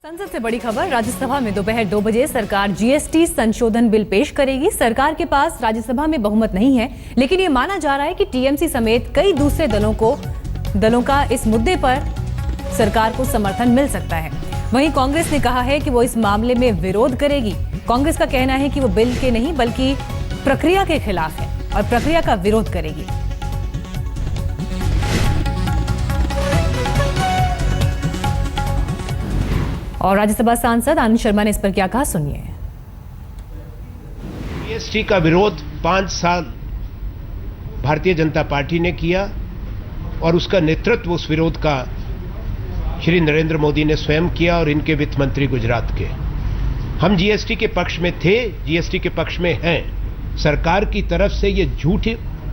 संसद से बड़ी खबर। राज्यसभा में दोपहर 2 बजे सरकार जीएसटी संशोधन बिल पेश करेगी। सरकार के पास राज्यसभा में बहुमत नहीं है, लेकिन ये माना जा रहा है कि टीएमसी समेत कई दूसरे दलों का इस मुद्दे पर सरकार को समर्थन मिल सकता है। वहीं कांग्रेस ने कहा है कि वो इस मामले में विरोध करेगी। कांग्रेस का कहना है कि वो बिल के नहीं बल्कि प्रक्रिया के खिलाफ है और प्रक्रिया का विरोध करेगी। और राज्यसभा सांसद आनंद शर्मा ने इस पर क्या कहा, सुनिए। जीएसटी का विरोध 5 साल भारतीय जनता पार्टी ने किया और उसका नेतृत्व उस विरोध का श्री नरेंद्र मोदी ने स्वयं किया और इनके वित्त मंत्री गुजरात के। हम जीएसटी के पक्ष में थे, जीएसटी के पक्ष में हैं। सरकार की तरफ से ये झूठ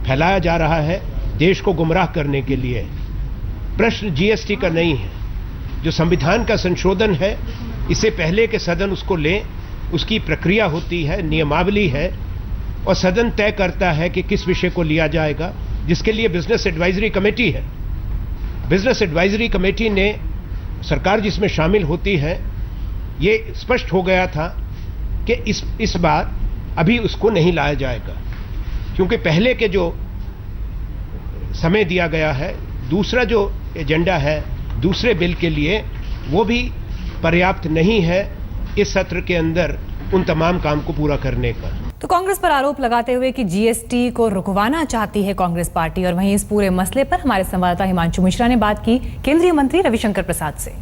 फैलाया जा रहा है देश को गुमराह करने के लिए। प्रश्न जीएसटी का नहीं है। जो संविधान का संशोधन है, इससे पहले के सदन उसको लें, उसकी प्रक्रिया होती है, नियमावली है और सदन तय करता है कि किस विषय को लिया जाएगा, जिसके लिए बिजनेस एडवाइजरी कमेटी है। बिजनेस एडवाइजरी कमेटी ने सरकार जिसमें शामिल होती है, ये स्पष्ट हो गया था कि इस बार अभी उसको नहीं लाया जाएगा, क्योंकि पहले के जो समय दिया गया है, दूसरा जो एजेंडा है दूसरे बिल के लिए, वो भी पर्याप्त नहीं है इस सत्र के अंदर उन तमाम काम को पूरा करने का। तो कांग्रेस पर आरोप लगाते हुए कि जीएसटी को रुकवाना चाहती है कांग्रेस पार्टी। और वहीं इस पूरे मसले पर हमारे संवाददाता हिमांशु मिश्रा ने बात की केंद्रीय मंत्री रविशंकर प्रसाद से।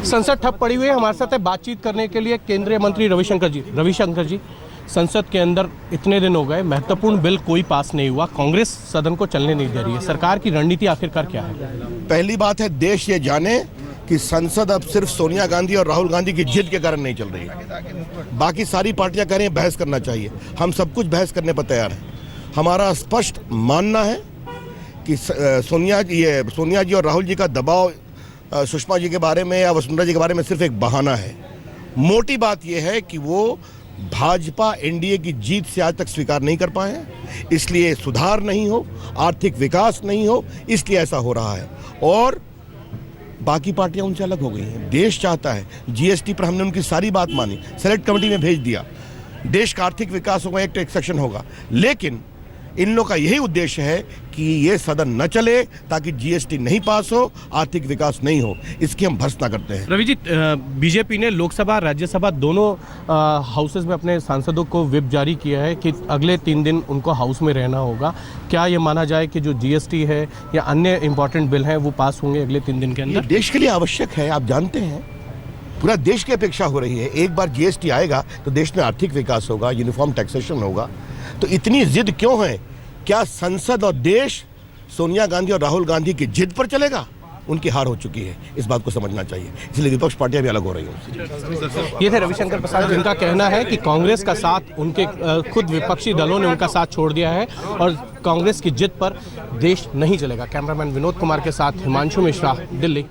संसद ठप पड़ी हुई है, हमारे साथ बातचीत करने के लिए केंद्रीय मंत्री रविशंकर जी, संसद के अंदर इतने दिन हो गए, महत्वपूर्ण बिल कोई पास नहीं हुआ, कांग्रेस सदन को चलने नहीं दे रही है। सरकार की रणनीति आखिरकार क्या है? पहली बात है, देश ये जाने कि संसद अब सिर्फ सोनिया गांधी और राहुल गांधी की जिद के कारण नहीं चल रही है। बाकी सारी पार्टियां कह रही हैं बहस करना चाहिए, हम सब कुछ बहस करने पर तैयार हैं। हमारा स्पष्ट मानना है कि सोनिया जी और राहुल जी का दबाव सुषमा जी के बारे में या वसुंधरा जी के बारे में सिर्फ एक बहाना है। मोटी बात यह है कि वो भाजपा एनडीए की जीत से आज तक स्वीकार नहीं कर पाए हैं, इसलिए सुधार नहीं हो, आर्थिक विकास नहीं हो, इसलिए ऐसा हो रहा है। और बाकी पार्टियां उनसे अलग हो गई हैं। देश चाहता है, जीएसटी पर हमने उनकी सारी बात मानी, सेलेक्ट कमेटी में भेज दिया, देश का आर्थिक विकास होगा, एक टैक्स सेक्शन होगा, लेकिन इन लोगों का यही उद्देश्य है कि ये सदन न चले ताकि जीएसटी नहीं पास हो, आर्थिक विकास नहीं हो, इसकी हम भर्त्सना करते हैं। रवि जी, बीजेपी ने लोकसभा राज्यसभा दोनों हाउसेज में अपने सांसदों को व्हिप जारी किया है कि अगले 3 दिन उनको हाउस में रहना होगा। क्या ये माना जाए कि जो जीएसटी है या अन्य इंपॉर्टेंट बिल हैं वो पास होंगे अगले 3 दिन के अंदर? देश के लिए आवश्यक है, आप जानते हैं, पूरा देश की अपेक्षा हो रही है। एक बार जीएसटी आएगा तो देश में आर्थिक विकास होगा, यूनिफॉर्म टैक्सेशन होगा। तो इतनी जिद क्यों है? क्या संसद और देश सोनिया गांधी और राहुल गांधी की जिद पर चलेगा? उनकी हार हो चुकी है, इस बात को समझना चाहिए, इसलिए विपक्ष पार्टियां भी अलग हो रही हैं। ये थे रविशंकर प्रसाद, जिनका कहना है कि कांग्रेस का साथ उनके खुद विपक्षी दलों ने उनका साथ छोड़ दिया है और कांग्रेस की जिद पर देश नहीं चलेगा। कैमरामैन विनोद कुमार के साथ हिमांशु मिश्रा, दिल्ली।